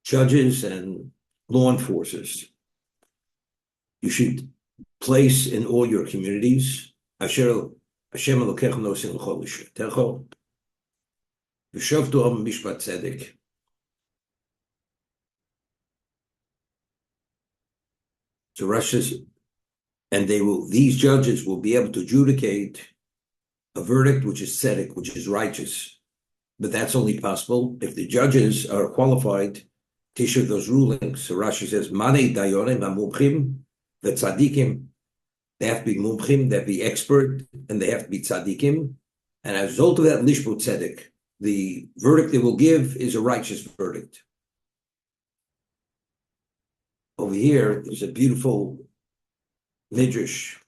Judges and law enforcers, you should place in all your communities so Russia's, and these judges will be able to adjudicate a verdict which is tzedek, which is righteous. But that's only possible if the judges are qualified to issue those rulings. So Rashi says, Mane dayonim ha-mumchim v'tzadikim. They have to be mumchim, they have to be expert, and they have to be tzadikim. And as a result of that, lishbu tzedek, the verdict they will give is a righteous verdict. Over here, there's a beautiful midrash.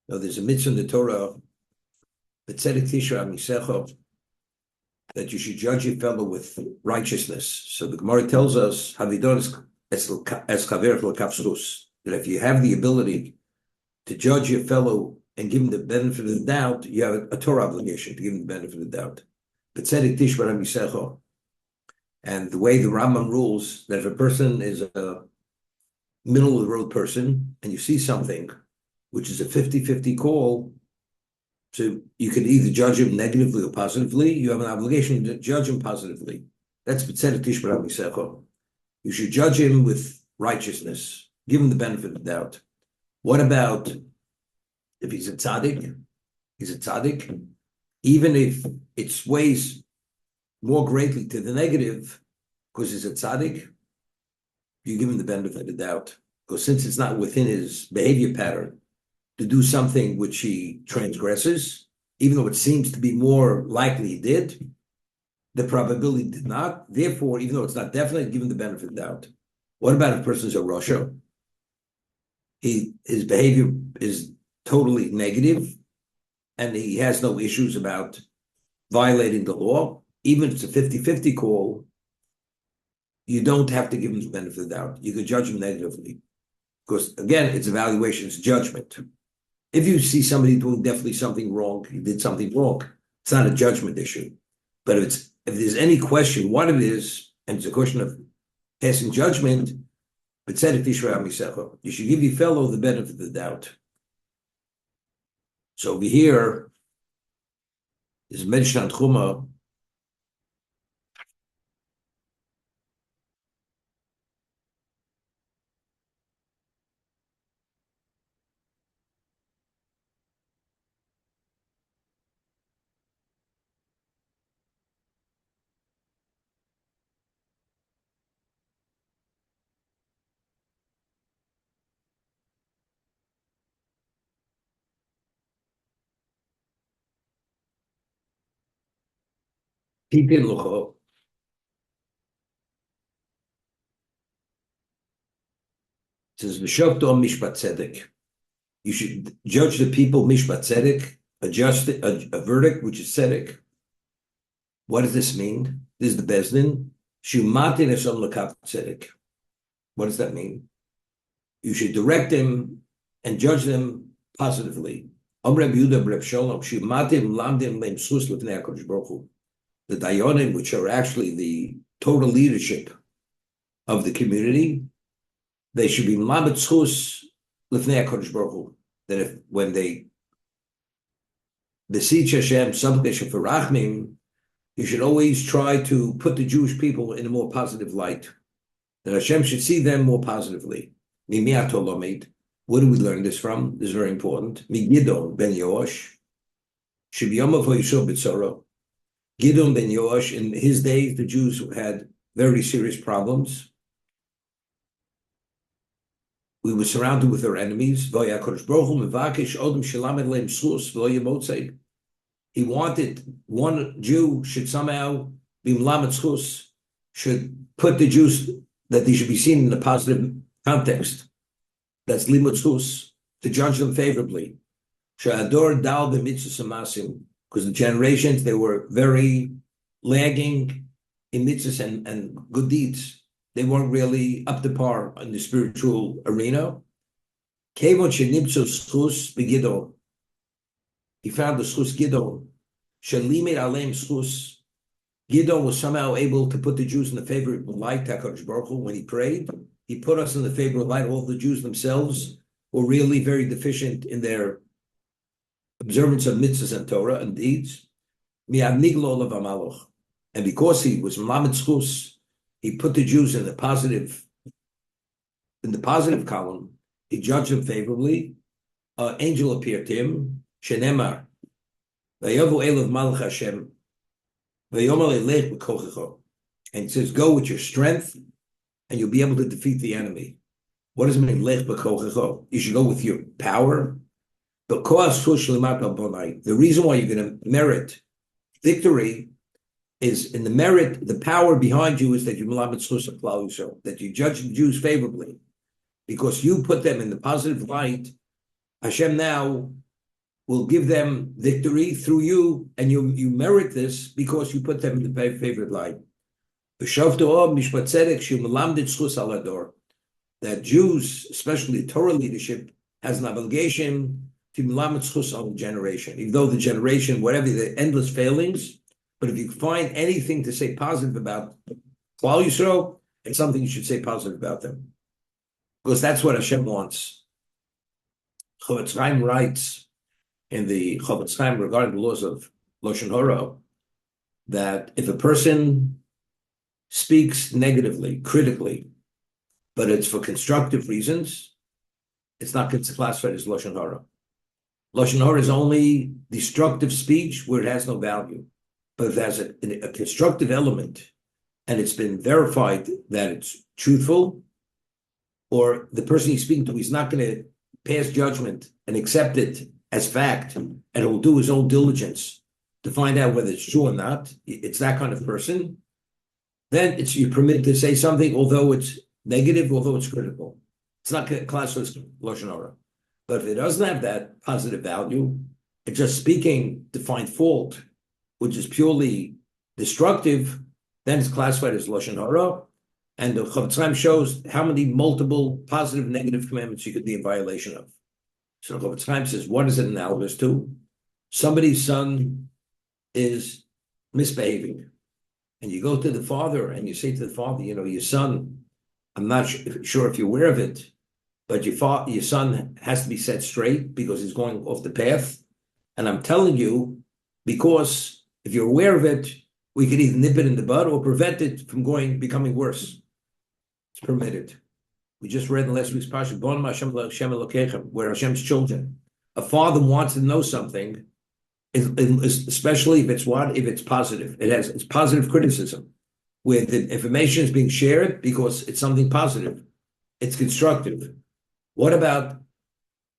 Now, there's a mitzvah in the Torah, that you should judge your fellow with righteousness. So the Gemara tells us, that if you have the ability to judge your fellow and give him the benefit of the doubt, you have a Torah obligation to give him the benefit of the doubt. And the way the Rambam rules, that if a person is a middle-of-the-road person, and you see something which is a 50-50 call, so you can either judge him negatively or positively. You have an obligation to judge him positively. That's b'tzedek tishbar misecho. You should judge him with righteousness. Give him the benefit of the doubt. What about if he's a tzaddik? He's a tzaddik. Even if it sways more greatly to the negative, because he's a tzaddik, you give him the benefit of the doubt. Because since it's not within his behavior pattern to do something which he transgresses, even though it seems to be more likely he did, the probability did not. Therefore, even though it's not definite, give him the benefit of the doubt. What about if a person's a Rasha? His behavior is totally negative, and he has no issues about violating the law. Even if it's a 50-50 call, you don't have to give him the benefit of the doubt. You could judge him negatively. Because, again, it's evaluation, it's judgment. If you see somebody doing definitely something wrong, he did something wrong, it's not a judgment issue. But if there's any question what it is, and it's a question of passing judgment, you should give your fellow the benefit of the doubt. So over here is mentioned Chuma. Pipin Locho. It says, V'shovto mishpat tzedek. You should judge the people mishpat tzedek, a verdict which is tzedek. What does this mean? This is the Bezdin. Shumatin esom l'kav tzedek. What does that mean? You should direct them and judge them positively. Amrei Yehuda Reb Sholom, Shumatin lamdim leim sus l'fnei HaKadosh Baruch Hu. The Dayanim, which are actually the total leadership of the community, they should be Mlamet Schus Lifnei HaKadosh Baruch Hu. That when they beseech Hashem, supplication for Rachmim, you should always try to put the Jewish people in a more positive light. That Hashem should see them more positively. Where do we learn this from? This is very important. Gidon ben Yoash, Shibiyama Vayisho B'Tzoro. Gidon ben Yoash, in his days, the Jews had very serious problems. We were surrounded with our enemies. He wanted one Jew should somehow be mlamet schus, should put the Jews, that they should be seen in a positive context. That's limut schus, to judge them favorably. Sha'ador dal b'mitzvos amasim, because the generations, they were very lagging in mitzvahs and good deeds. They weren't really up to par in the spiritual arena. He found the schus gidon. Shalimit Aleim Schus. Gidon was somehow able to put the Jews in the favorable light. HaKadosh Baruch Hu, when he prayed, he put us in the favorable light. All the Jews themselves were really very deficient in their observance of mitzvahs and Torah and deeds. And because he was Melamed Schus, he put the Jews in the positive column. He judged them favorably. An angel appeared to him. Shenemar, Vayovu Elav Malach Hashem, Vayomer Elech B'kochecho, and it says, "Go with your strength, and you'll be able to defeat the enemy." What does it mean, Lech B'kochecho? You should go with your power. The reason why you're going to merit victory is in the merit, the power behind you is that you Melamed Schus of Klal Yisrael, that you judge the Jews favorably, because you put them in the positive light. Hashem now will give them victory through you, and you merit this because you put them in the favorite light. That Jews, especially Torah leadership, has an obligation to Melamed Schus on the generation, even though the generation, whatever the endless failings, but if you find anything to say positive about Klal Yisrael, it's something you should say positive about them, because that's what Hashem wants. Chavetz Chaim writes in the Chavetz Chaim regarding the laws of Lashon Hara that if a person speaks negatively, critically, but it's for constructive reasons, it's not classified as Lashon Hara. Lashon Hara is only destructive speech where it has no value. But if it has a constructive element and it's been verified that it's truthful, or the person he's speaking to, he's not going to pass judgment and accept it as fact, and he'll do his own diligence to find out whether it's true or not, it's that kind of person, then you're permitted to say something, although it's negative, although it's critical. It's not classified as Lashon Hara. But if it doesn't have that positive value, it's just speaking to find fault, which is purely destructive, then it's classified as Lashon Hara. And the Chavetz Chaim shows how many multiple positive and negative commandments you could be in violation of. So the Chavetz Chaim says, what is it analogous to? Somebody's son is misbehaving. And you go to the father and you say to the father, your son, I'm not sure if you're aware of it, but your son has to be set straight because he's going off the path. And I'm telling you, because if you're aware of it, we could either nip it in the bud or prevent it from becoming worse. It's permitted. We just read in last week's parsha, where Hashem's children, a father wants to know something, especially if it's positive. It's positive criticism, where the information is being shared because it's something positive. It's constructive. What about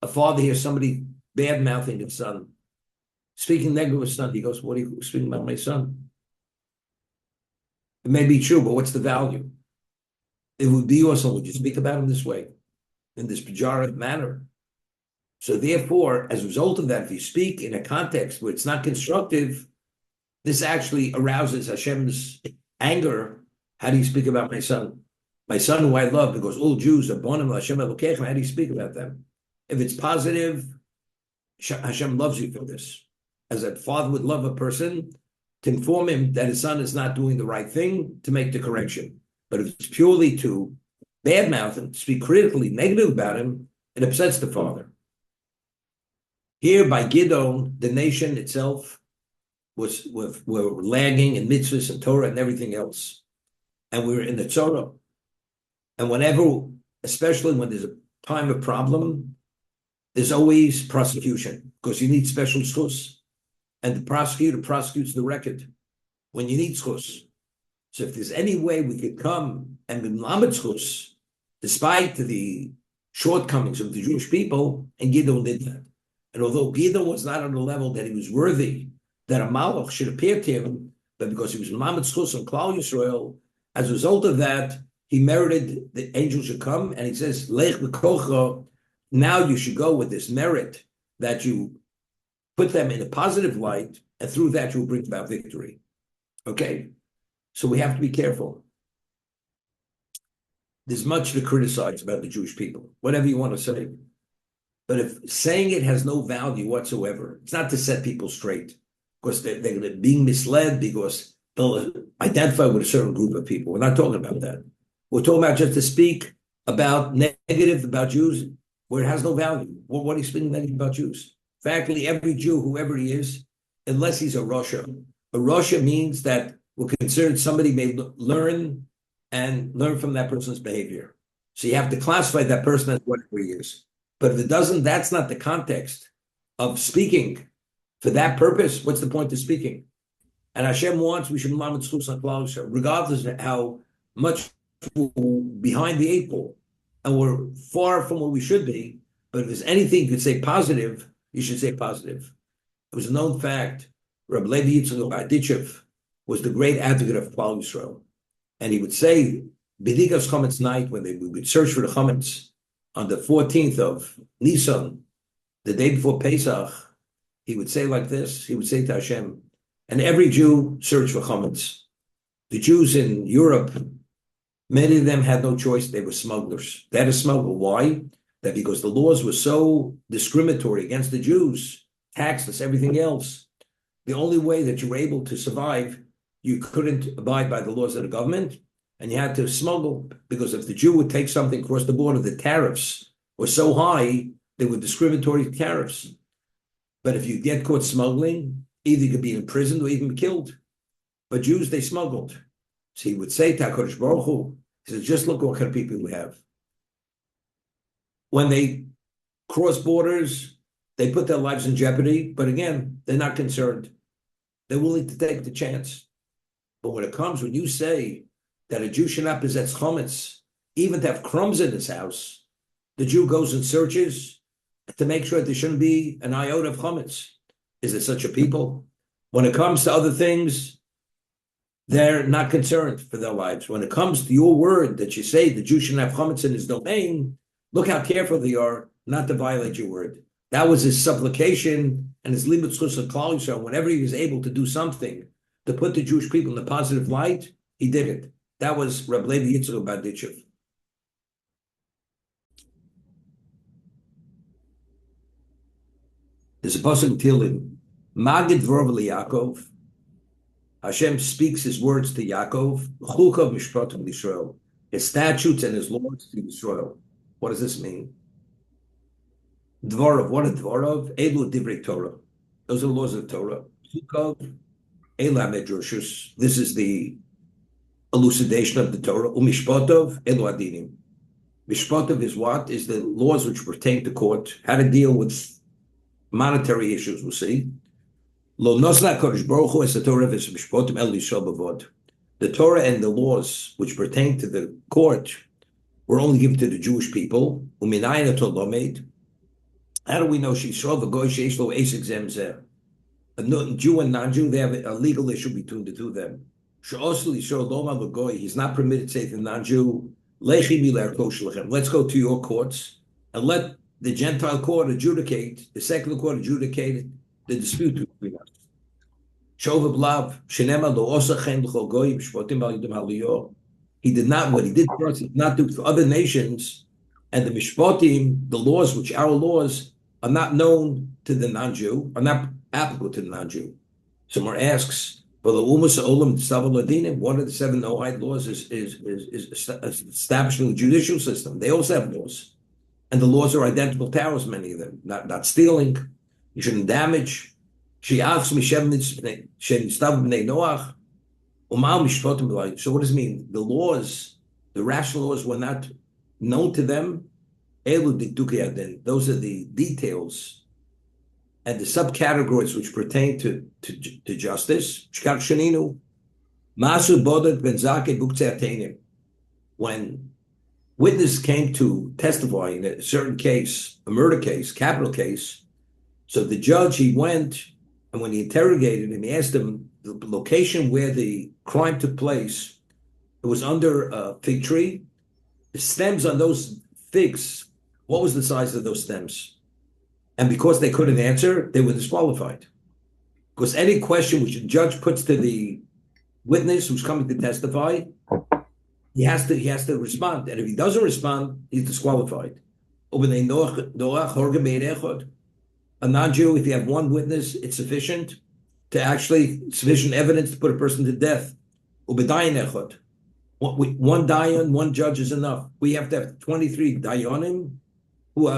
a father hears somebody bad-mouthing his son, speaking negative of his son? He goes, what are you speaking about my son? It may be true, but what's the value? It would be your son. Would you speak about him this way, in this pejorative manner? So therefore, as a result of that, if you speak in a context where it's not constructive, this actually arouses Hashem's anger. How do you speak about my son? My son who I love, because all Jews are born in Hashem Elokeichem. How do you speak about them? If it's positive, Hashem loves you for this. As a father would love a person to inform him that his son is not doing the right thing, to make the correction. But if it's purely to badmouth him, to speak critically, negative about him, it upsets the father. Here by Gidon, the nation itself were lagging in mitzvahs and Torah and everything else. And we were in the Torah. And whenever, especially when there's a time of problem, there's always prosecution, because you need special schus. And the prosecutor prosecutes the record when you need schus. So if there's any way we could come and be melamed schus, despite the shortcomings of the Jewish people, and Gidon did that. And although Gidon was not on the level that he was worthy, that a malach should appear to him, but because he was melamed schus on Klal Yisrael, as a result of that, he merited the angel should come, and he says, Lech b'kocha, now you should go with this merit that you put them in a positive light, and through that you'll bring about victory. Okay? So we have to be careful. There's much to criticize about the Jewish people, whatever you want to say. But if saying it has no value whatsoever, it's not to set people straight. because they're being misled, because they'll identify with a certain group of people. We're not talking about that. We're talking about just to speak about negative about Jews where it has no value. What are you speaking negative about Jews? Factly, every Jew, whoever he is, unless he's a Russia. A Russia means that we're concerned somebody may learn from that person's behavior. So you have to classify that person as whatever he is. But if it doesn't, that's not the context of speaking. For that purpose, what's the point of speaking? And Hashem wants we should lamed schus on Klal Yisrael, regardless of how much we're behind the eight ball, and we're far from where we should be. But if there's anything you could say positive, you should say positive. It was a known fact. Rabbi Levi Yitzchak Berditchev was the great advocate of Klal Yisrael, and he would say, "B'digas Chametz night, when we would search for the Chametz on the 14th of Nisan, the day before Pesach." He would say like this, he would say to Hashem, and every Jew searched for chametz. The Jews in Europe, many of them had no choice, they were smugglers. They had to smuggle. Why? That because the laws were so discriminatory against the Jews, taxless, everything else, the only way that you were able to survive, you couldn't abide by the laws of the government, and you had to smuggle, because if the Jew would take something across the border, the tariffs were so high, they were discriminatory tariffs. But if you get caught smuggling, either you could be imprisoned or even killed. But Jews, they smuggled. So he would say to HaKadosh Baruch Hu, he says, just look what kind of people we have. When they cross borders, they put their lives in jeopardy, but again, they're not concerned. They're willing to take the chance. But when you say that a Jew should not possess chametz, even to have crumbs in his house, the Jew goes and searches to make sure there shouldn't be an iota of chametz. Is there such a people? When it comes to other things, they're not concerned for their lives. When it comes to your word that you say the Jew shouldn't have chametz in his domain, look how careful they are not to violate your word. That was his supplication and his limud schus of Klal Yisrael. Whenever he was able to do something to put the Jewish people in the positive light, he did it. That was Reb Levi Yitzchak Berditchev. There's a pasuk in Tehillim, Magid favorably Yaakov. Hashem speaks his words to Yaakov, Chulkav Mishpatim Yisrael, his statutes and his laws to Yisrael. What does this mean? Dvorav, what is Dvorav? Elu Divrei Torah. Those are the laws of Torah. Chulkav, Ela Medrushus. This is the elucidation of the Torah. Umishpatov, Elu Adinim. Mishpatov is what? Is the laws which pertain to court, how to deal with monetary issues, we'll see. The Torah and the laws which pertain to the court were only given to the Jewish people. How do we know a Jew and non-Jew, they have a legal issue between the two of them. He's not permitted to say to the non-Jew, let's go to your courts and let the Gentile court adjudicate, the secular court adjudicated the dispute between us. He did not, what he did for us, he did not do for other nations, and the mishpatim, the laws, which our laws are not known to the non-Jew, are not applicable to the non-Jew. Someone asks, what are the 7 Noahide laws is establishing the judicial system? They also have laws. And the laws are identical to ours, many of them. Not stealing, you shouldn't damage. So what does it mean? The laws, the rational laws were not known to them. Those are the details and the subcategories which pertain to justice. When witness came to testify in a certain case, a murder case, capital case, so the judge, he went, and when he interrogated him, he asked him the location where the crime took place. It was under a fig tree. The stems on those figs, what was the size of those stems? And because they couldn't answer, they were disqualified. Because any question which the judge puts to the witness who's coming to testify, he has to respond. And if he doesn't respond, he's disqualified. A non-Jew, if you have one witness, it's sufficient. to actually sufficient evidence to put a person to death. Ubedayin echad. One dayan, one judge is enough. We have to have 23 dayanim who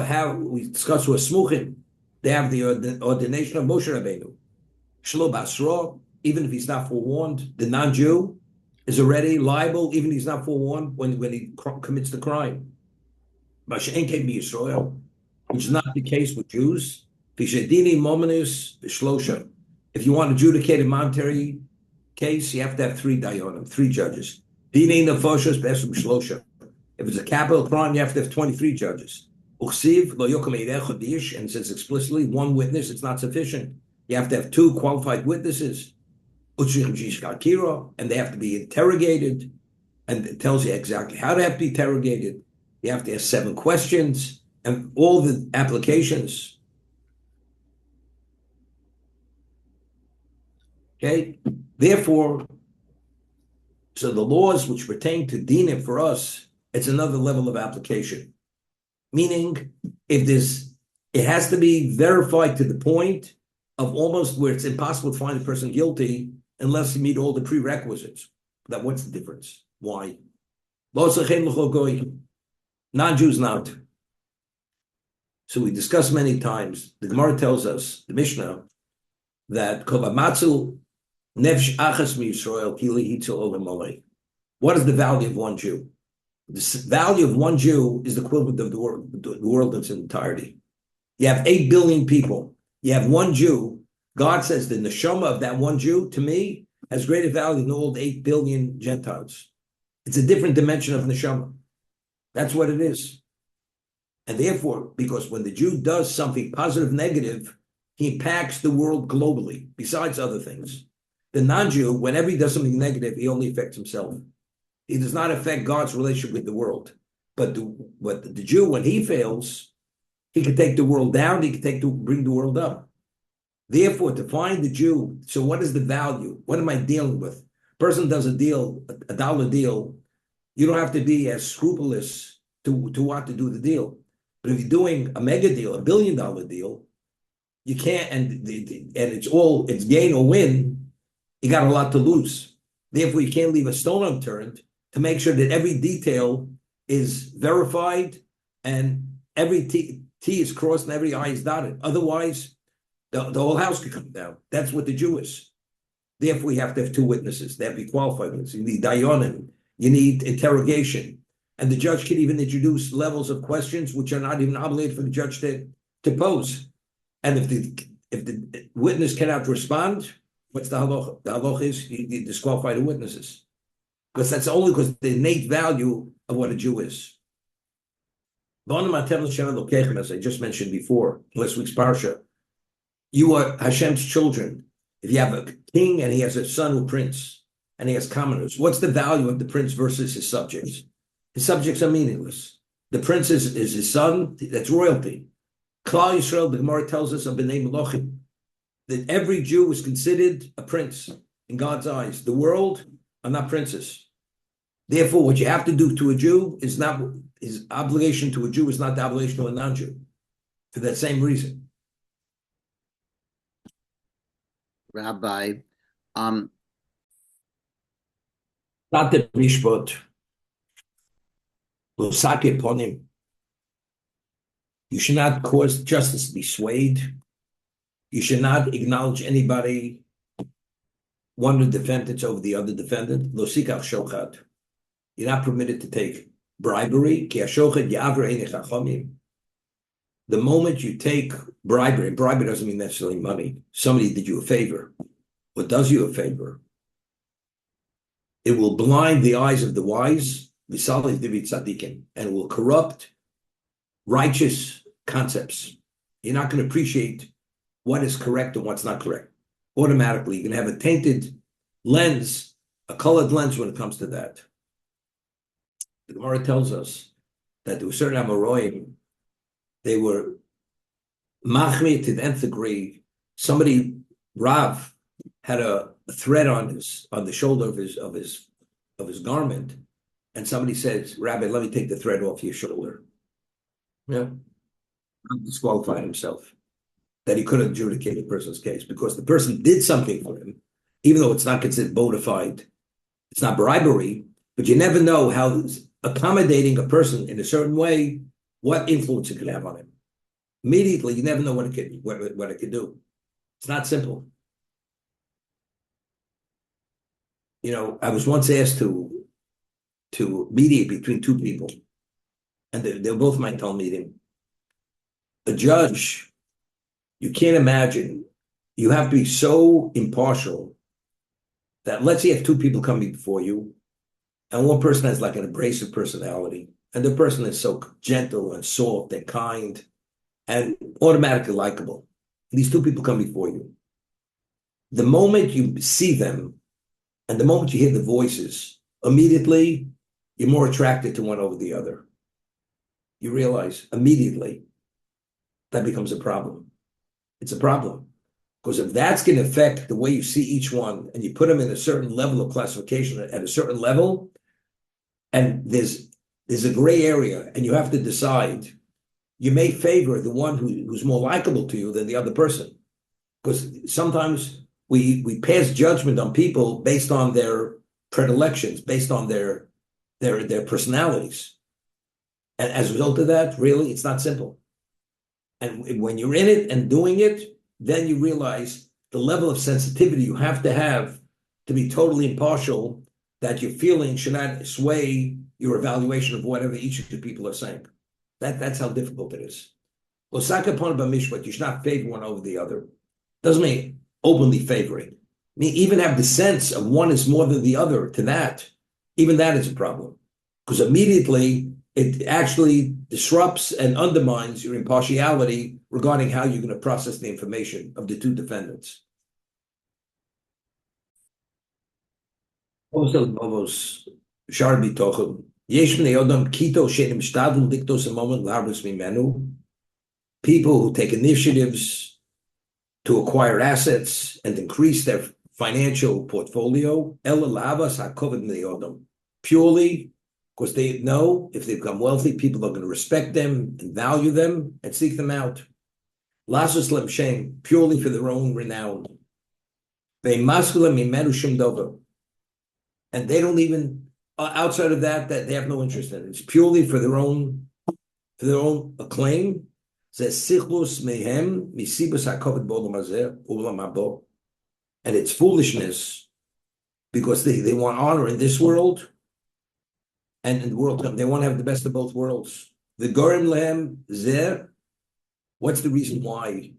we discussed who are smuchim. They have the ordination of Moshe Rabbeinu. Shlo basra, even if he's not forewarned, the non-Jew is already liable, even if he's not forewarned when he commits the crime. Mashen came be Israel, which is not the case with Jews. If you want to adjudicate a monetary case, you have to have 3 dayanim, 3 judges. If it's a capital crime, you have to have 23 judges. And it says explicitly, 1 witness, it's not sufficient. You have to have 2 qualified witnesses. And they have to be interrogated. And it tells you exactly how to have to be interrogated. You have to ask 7 questions and all the applications. Okay? Therefore, so the laws which pertain to dinim for us, it's another level of application. Meaning, it has to be verified to the point of almost where it's impossible to find a person guilty unless you meet all the prerequisites. What's the difference? Why? Non-Jews not. So we discussed many times. The Gemara tells us, the Mishnah, that nefesh achas miYisrael kili hitzel olam alei. What is the value of 1 Jew? The value of 1 Jew is the equivalent of the world in its entirety. You have 8 billion people. You have 1 Jew. God says the neshama of that 1 Jew, to me, has greater value than all the 8 billion Gentiles. It's a different dimension of neshama. That's what it is. And therefore, because when the Jew does something positive, negative, he impacts the world globally, besides other things. The non-Jew, whenever he does something negative, he only affects himself. He does not affect God's relationship with the world. But the Jew, when he fails, he can take the world down, he can bring the world up. Therefore, to find the Jew, so what is the value? What am I dealing with? Person does a deal, a dollar deal, you don't have to be as scrupulous to want to do the deal. But if you're doing a mega deal, $1 billion deal, you can't, and it's gain or win, you got a lot to lose. Therefore, you can't leave a stone unturned to make sure that every detail is verified and every T is crossed and every I is dotted. Otherwise, the whole house could come down. That's what the Jew is. Therefore, you have to have 2 witnesses. They have to be qualified witnesses. You need dayanim. You need interrogation. And the judge can even introduce levels of questions which are not even obligated for the judge to pose. And if the witness cannot respond, what's the halacha? The halacha is you disqualify the witnesses. Because that's only because the innate value of what a Jew is. As I just mentioned before, last week's parsha, you are Hashem's children. If you have a king and he has a son who prince, and he has commoners, what's the value of the prince versus his subjects? His subjects are meaningless. The prince is his son, that's royalty. Klal Yisrael, the Gemara tells us of B'nai Melochim, that every Jew is considered a prince in God's eyes. The world are not princes. Therefore, what you have to do to a Jew is not, his obligation to a Jew is not the obligation to a non-Jew, for that same reason. Rabbi, not the mishpat, losake ponim. You should not cause justice to be swayed. You should not acknowledge anybody, one of the defendants over the other defendant. Losikach shochad. You're not permitted to take bribery. Ki hashochad ya'aver einei chachamim. The moment you take bribery doesn't mean necessarily money. Somebody did you a favor, or does you a favor. It will blind the eyes of the wise, and it will corrupt righteous concepts. You're not going to appreciate what is correct and what's not correct. Automatically, you're going to have a tainted lens, a colored lens when it comes to that. The Gemara tells us that there were certain Amoraim, they were machmir to the nth degree. Somebody, Rav, had a thread on the shoulder of his garment, and somebody says, "Rabbi, let me take the thread off your shoulder." Yeah, disqualified himself. that he couldn't adjudicate a person's case because the person did something for him, even though it's not considered bona fide. It's not bribery, but you never know how accommodating a person in a certain way, what influence it could have on him. Immediately, you never know what it could do. It's not simple. I was once asked to mediate between two people, and they're both my talmidim. A judge, you can't imagine. You have to be so impartial that let's say you have two people coming before you, and one person has like an abrasive personality, and the person is so gentle and soft and kind and automatically likable. These two people come before you. The moment you see them and the moment you hear the voices, immediately you're more attracted to one over the other. You realize immediately that becomes a problem. It's a problem. Because if that's going to affect the way you see each one and you put them in a certain level of classification at a certain level, and there's a gray area and you have to decide, you may favor the one who's more likable to you than the other person. Because sometimes we pass judgment on people based on their predilections, based on their personalities. And as a result of that, really, it's not simple. And when you're in it and doing it, then you realize the level of sensitivity you have to be totally impartial, that your feelings should not sway your evaluation of whatever each of the people are saying. That's how difficult it is. Osaka upon b'mishpat, you should not favor one over the other. Doesn't mean openly favoring. I mean, even have the sense of one is more than the other to that. Even that is a problem. Because immediately it actually disrupts and undermines your impartiality regarding how you're going to process the information of the two defendants. Also, people who take initiatives to acquire assets and increase their financial portfolio, purely because they know if they become wealthy, people are going to respect them and value them and seek them out. Lasus lem shame, purely for their own renown. And they don't even, outside of that they have no interest in it. It's purely for their own acclaim. And it's foolishness because they want honor in this world and in the world they want to have the best of both worlds. The Gorim Lehem Zeh, what's the reason why?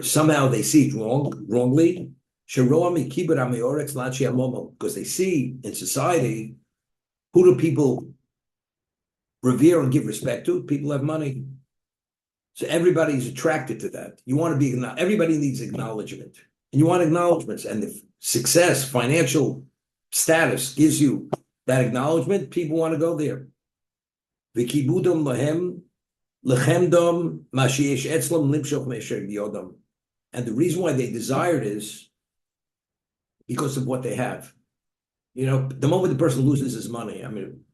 Somehow they see it wrongly. Because they see in society, who do people revere and give respect to? People have money. So everybody's attracted to that. You want to be everybody needs acknowledgement. And you want acknowledgments. And if success, financial status gives you that acknowledgement, people want to go there. V'kibudam lahem lechemdom mashiyesh etzlam limshoch me'esher yodam. And the reason why they desire it is because of what they have. The moment the person loses his money, I mean,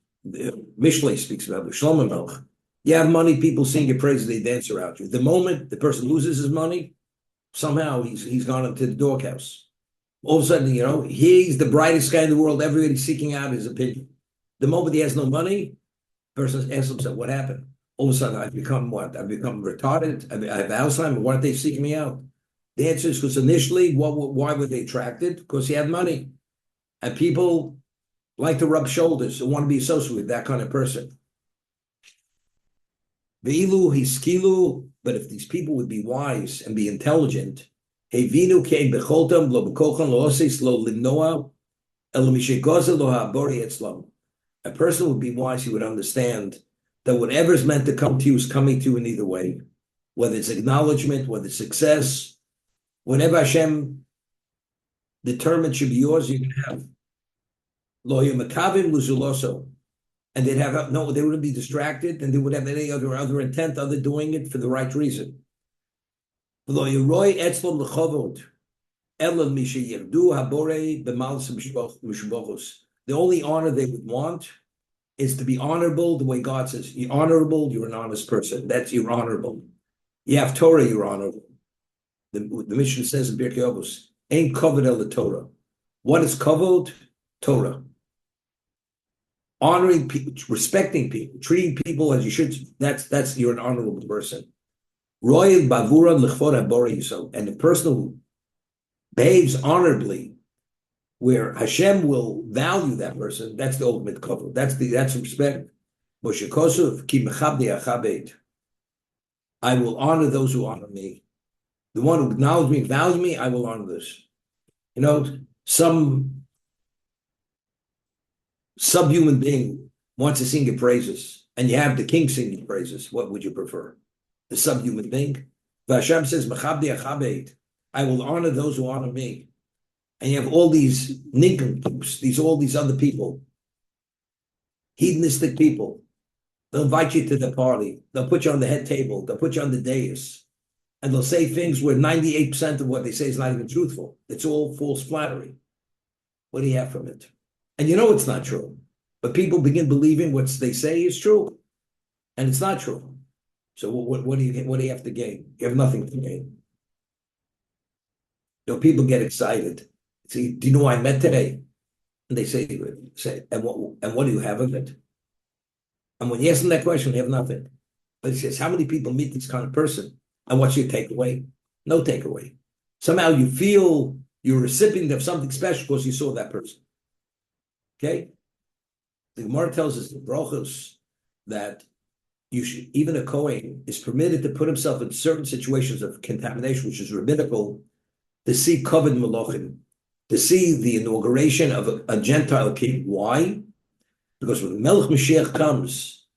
Mishlei speaks about it, Shlomo Melech. You have money, people sing your praises, they dance around you. The moment the person loses his money, somehow he's gone into the doghouse. All of a sudden, he's the brightest guy in the world, everybody's seeking out his opinion. The moment he has no money, the person asks himself, what happened? All of a sudden, I've become what? I've become retarded, I have Alzheimer's, why aren't they seeking me out? The answer is because initially, why were they attracted? Because he had money. And people like to rub shoulders and want to be associated with that kind of person. Ve'ilu hiskilu, but if these people would be wise and be intelligent, hevinu kein becholtam lo bekochan lo osis lo limnoa el mishegoza lo ha'abori etzlam. A person would be wise, he would understand that whatever is meant to come to you is coming to you in either way, whether it's acknowledgement, whether it's success, whatever Hashem determined should be yours, you can have. Lo yomekavim luzuloso. And they'd have they wouldn't be distracted, and they would have any other intent other doing it for the right reason. The only honor they would want is to be honorable the way God says. You're honorable, you're an honest person. You're honorable. You have Torah, Your Honor. The Mishnah says in Birkei Avos, ain't covered el the Torah. What is covered? Torah. Honoring people, respecting people, treating people as you should. That's you're an honorable person. Royal Bavura Lechvora Bore Yisrael. And the person who behaves honorably, where Hashem will value that person, that's the ultimate cover. That's respect. Moshe Kosov, Ki Mechabdi Achabeit. I will honor those who honor me. The one who acknowledges me, values me, I will honor this. You know, some subhuman being wants to sing your praises, and you have the king singing your praises. What would you prefer? The subhuman being? Hashem says, Mechabdi Achabeit. I will honor those who honor me. And you have all these nincompoops, all these other people, hedonistic people. They'll invite you to the party. They'll put you on the head table. They'll put you on the dais. And they'll say things where 98% of what they say is not even truthful. It's all false flattery. What do you have from it? And you know it's not true. But people begin believing what they say is true. And it's not true. So what do you have to gain? You have nothing to gain. You know, people get excited. See, do you know who I met today? And they say, and what do you have of it? And when you ask them that question, they have nothing. But he says, how many people meet this kind of person? And what's your takeaway? No takeaway. Somehow you feel you're a recipient of something special because you saw that person. Okay? The Gemara tells us in Brachos that you should, even a Kohen is permitted to put himself in certain situations of contamination, which is rabbinical, to see covered malachim, to see the inauguration of a Gentile king. Why? Because when Melech Mashiach comes,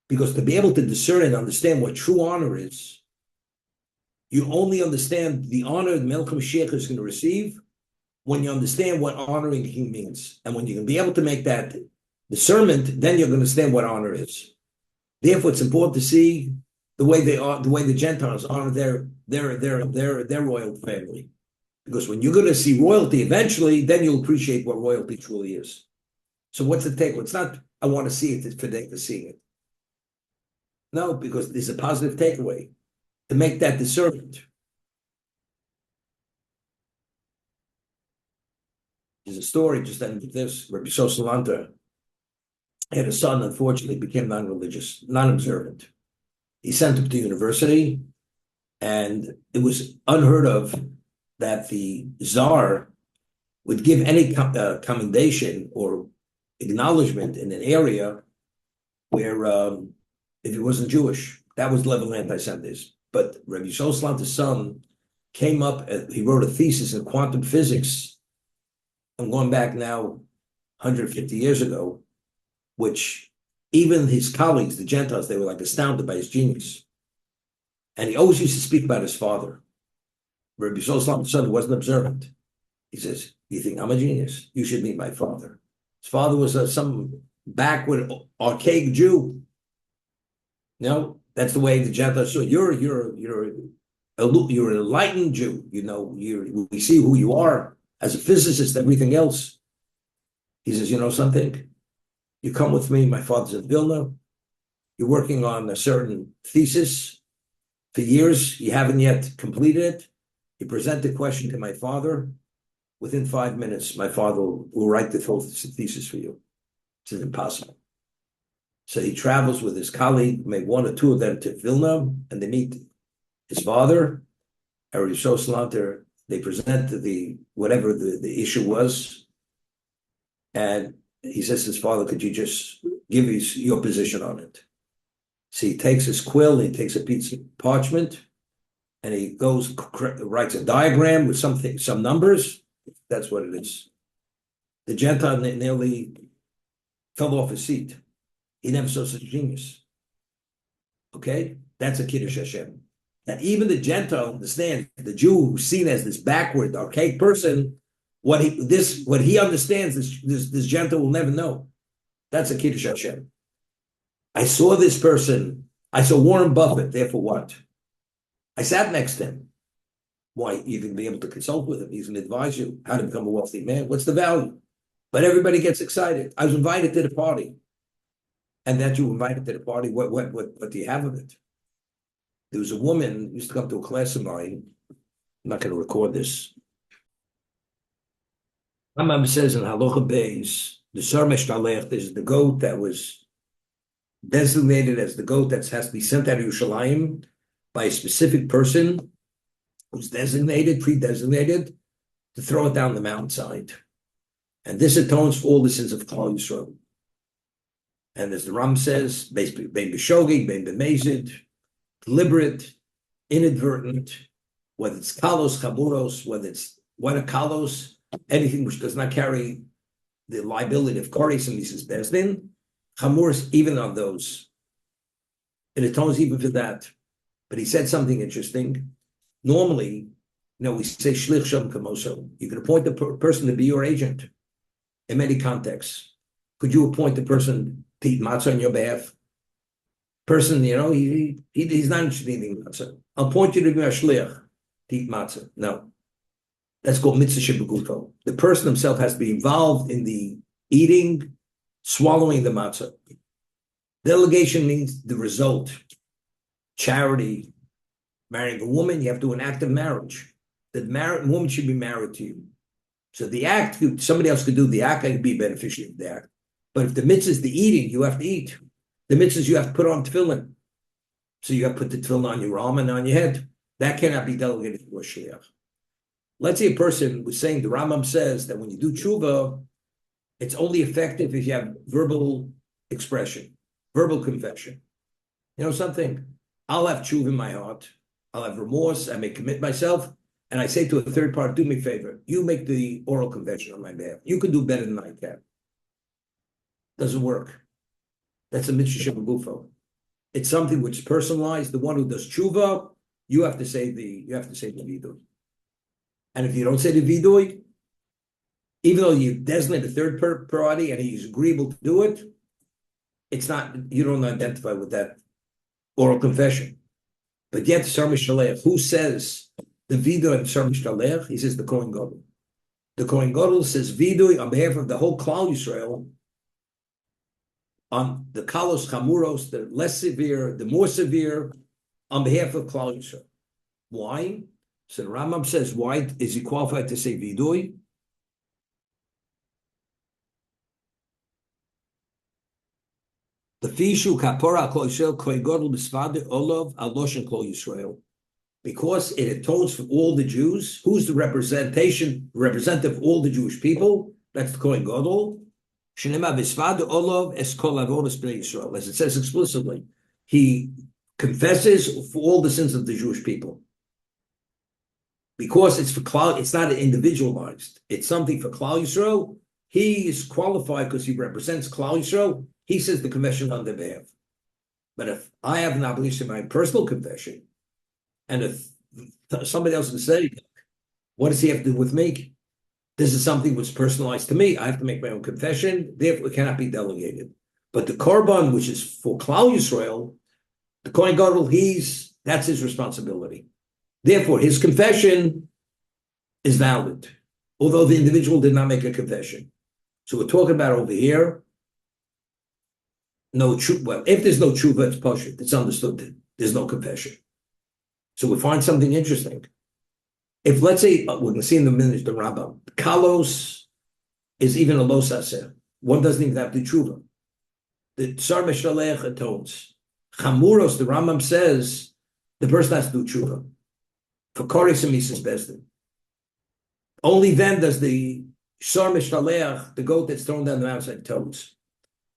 because to be able to discern and understand what true honor is, you only understand the honor that Melech Mashiach is going to receive when you understand what honoring him means. And when you can be able to make that discernment, then you're going to understand what honor is. Therefore, it's important to see the way the Gentiles honor their royal family. Because when you're going to see royalty eventually, then you'll appreciate what royalty truly is. So what's the takeaway? It's not, I want to see it for the sake of seeing it. No, because there's a positive takeaway to make that discernment. There's a story just ended this. Rabbi Sosalanta had a son, unfortunately, became non-religious, non-observant. He sent him to university, and it was unheard of that the czar would give any commendation or acknowledgement in an area where, if it wasn't Jewish, that was level anti-Semitism. But Rabbi Sosalanta's son came up, he wrote a thesis in quantum physics. I'm going back now 150 years ago, which even his colleagues, the Gentiles, they were like astounded by his genius. And he always used to speak about his father. Rabbi Sosalanta's son wasn't observant. He says, you think I'm a genius? You should meet my father. His father was some backward, archaic Jew. No, that's the way the Gentiles saw. You're an enlightened Jew. You know, we see who you are as a physicist, everything else. He says, you know something? You come with me. My father's in Vilna. You're working on a certain thesis for years. You haven't yet completed it. You present the question to my father. Within 5 minutes, my father will write the full thesis for you. It's impossible. So he travels with his colleague, maybe one or two of them, to Vilna, and they meet his father, Rabbi Sosalanta. They present whatever the issue was, and he says to his father, could you just give your position on it? So he takes his quill, he takes a piece of parchment, and he writes a diagram with some numbers. That's what it is. The Gentile nearly fell off his seat. He never saw such a genius. Okay? That's a Kiddush Hashem. That even the Gentile understands, the Jew who's seen as this backward, archaic person, what he understands, this Gentile will never know. That's a Kiddush Hashem. I saw this person. I saw Warren Buffett. Therefore what? I sat next to him. Why? You can be able to consult with him. He's going to advise you how to become a wealthy man. What's the value? But everybody gets excited. I was invited to the party. And that you invited to the party, what do you have of it? There was a woman who used to come to a class of mine. I'm not going to record this. Rambam says in Halacha Beis, the Sar Meshtalech is the goat that was designated as the goat that has to be sent out of Yerushalayim by a specific person who's designated, pre-designated, to throw it down the mountainside. And this atones for all the sins of Klal Yisrael. And as the Ram says, bein b'shogeg, bein b'mezid, deliberate, inadvertent, whether it's kalos, chaburos, whether it's what a kalos, anything which does not carry the liability of koris and mises bezdin, chamuros, even on those. It atones even for that. But he said something interesting. Normally, we say shlich shem kamoso. You can appoint the person to be your agent in many contexts. Could you appoint the person to eat matzah on your behalf? Person, he's not interested in eating matzah. I'll appoint you to be a shlich to eat matzah. No. That's called mitzvah shebegufo. The person himself has to be involved in the eating, swallowing the matzah. Delegation means the result. Charity. Marrying a woman, you have to do an act of marriage. The woman should be married to you. So the act, somebody else could do the act, I could be a beneficiary of the act. But if the mitzvah is the eating, you have to eat. The mitzvah is you have to put on tefillin. So you have to put the tefillin on your arm and on your head. That cannot be delegated to a shliach. Let's say a person was saying, the Rambam says that when you do tshuva, it's only effective if you have verbal expression, verbal confession. You know something? I'll have tshuva in my heart. I'll have remorse. I may commit myself. And I say to a third party, do me a favor. You make the oral confession on my behalf. You can do better than I can. Doesn't work. That's a mitzvah shebegufo. It's something which is personalized. The one who does tshuva, you have to say the vidui. And if you don't say the vidui, even though you designate a third party and he's agreeable to do it, it's not, you don't identify with that oral confession. But yet, Sar Mishalech, who says the vidui and Sar Mishalech? He says the Kohen Gadol. The Kohen Gadol says vidui on behalf of the whole Klal Yisrael, on the kalos chamuros, the less severe, the more severe, on behalf of Klal Yisrael. Why? So the Rambam says, why is he qualified to say vidui? The fishu kapora Klal Yisrael Kohen Gadol b'svade olav aloshen Klal Yisrael, because it atones for all the Jews. Who's the representative of all the Jewish people? That's the Kohen Gadol. Shenema b'svade olav es kol avonos bnei Yisrael, as it says explicitly, he confesses for all the sins of the Jewish people. Because it's for Klal, it's not individualized. It's something for Klal Yisrael. He is qualified because he represents Klal Yisrael. He says the confession on their behalf. But if I have an obligation to my personal confession, and if somebody else can say, what does he have to do with me? This is something which is personalized to me. I have to make my own confession. Therefore, it cannot be delegated. But the korban, which is for Klal Yisrael, the Kohen Gadol, that's his responsibility. Therefore, his confession is valid, although the individual did not make a confession. So we're talking about over here, no tshuva. Well, if there's no tshuva, it's pashut. It's understood that there's no confession. So we find something interesting. If, let's say, we're going to see in the minute the Rambam, kalos is even a lo saseh. One doesn't even have to tshuva. The Sar Meshalech atones. Chamuros, the Rambam says, the person has to do tshuva. For koris and mises bezdin. Only then does the Sar Meshalech, the goat that's thrown down the mountain, atones.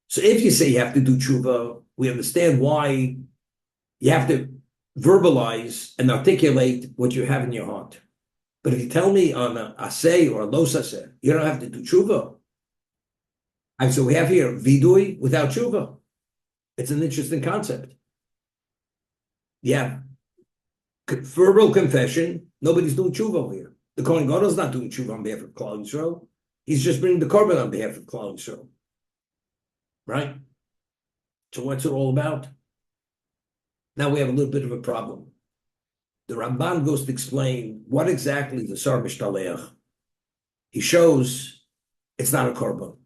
So if you say you have to do tshuva, we understand why you have to verbalize and articulate what you have in your heart. But if you tell me on a aseh or a lo saseh, you don't have to do tshuva. And so we have here vidui without tshuva. It's an interesting concept. Yeah. Verbal confession, nobody's doing tshuva over here. The Kohen Gadol is not doing tshuva on behalf of Klal Yisrael. He's just bringing the korban on behalf of Klal Yisrael. Right? So what's it all about? Now we have a little bit of a problem. The Ramban goes to explain what exactly is the Sar Mishtaleach. He shows it's not a korban.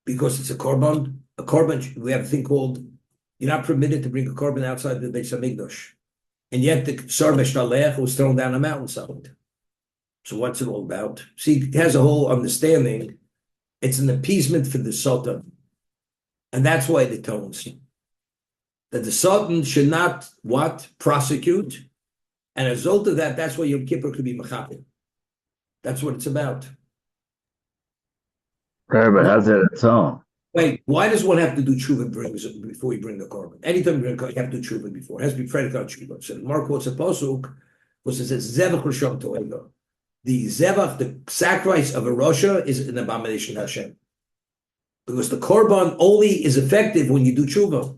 Because it's a korban, we have a thing called You're not permitted to bring a korban outside the Beis Hamikdash. And yet the Sar Meshtalech was thrown down a mountainside. So what's it all about? See, it has a whole understanding. It's an appeasement for the Sultan. And that's why it atones. That the Sultan should not, prosecute. And as a result of that, that's why Yom Kippur could be Mechapel. That's what it's about. Right, but how's that atone? Wait, why does one have to do tshuva before you bring the korban? Anytime you bring the korban, you have to do tshuva before. It has to be predicated on tshuva. So Mark quotes a pasuk, which says zevach rishon to'elo. The zevach, the sacrifice of a rosha, is an abomination to Hashem, because the korban only is effective when you do tshuva.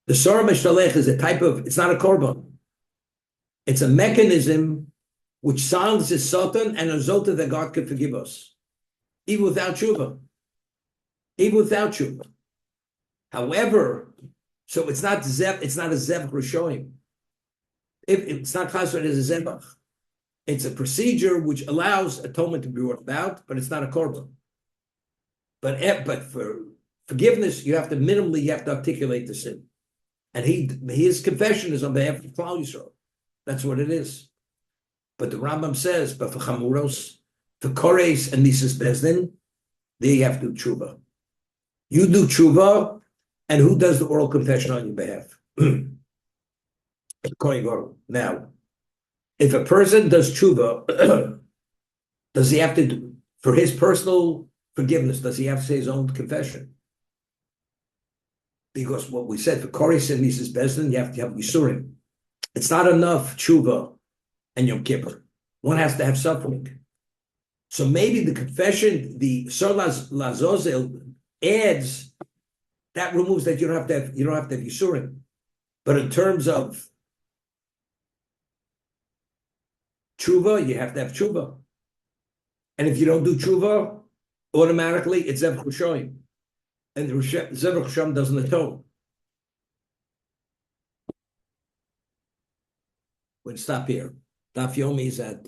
The Sarah Meshtalech is a type of, it's not a korban. It's a mechanism which silences Satan and a result that God can forgive us, even without tshuva. Even without tshuva. However, so it's not a zevach rishoim. If it's not classified as a zevach, it's a procedure which allows atonement to be brought about, but it's not a korban. But for forgiveness, you have to articulate the sin, and his confession is on behalf of Klal Yisrael. That's what it is. But the Rambam says, but for chamuros, for kores and mises bezdin, there you have to do tshuva. You do tshuva, and who does the oral confession on your behalf? Now, if a person does tshuva, does he have to do, for his personal forgiveness, does he have to say his own confession? Because what we said, for kores and mises bezdin, you have to have yisurim. It's not enough tshuva and Yom Kippur. One has to have suffering. So maybe the confession, the Sar Lazozel adds, that removes that you don't have to have Yisurim. But in terms of tshuva, you have to have tshuva. And if you don't do tshuva, automatically it's Zevach Rishoyim. And the Zevach Rishoyim doesn't atone. We'll stop here. Daf Yomi is at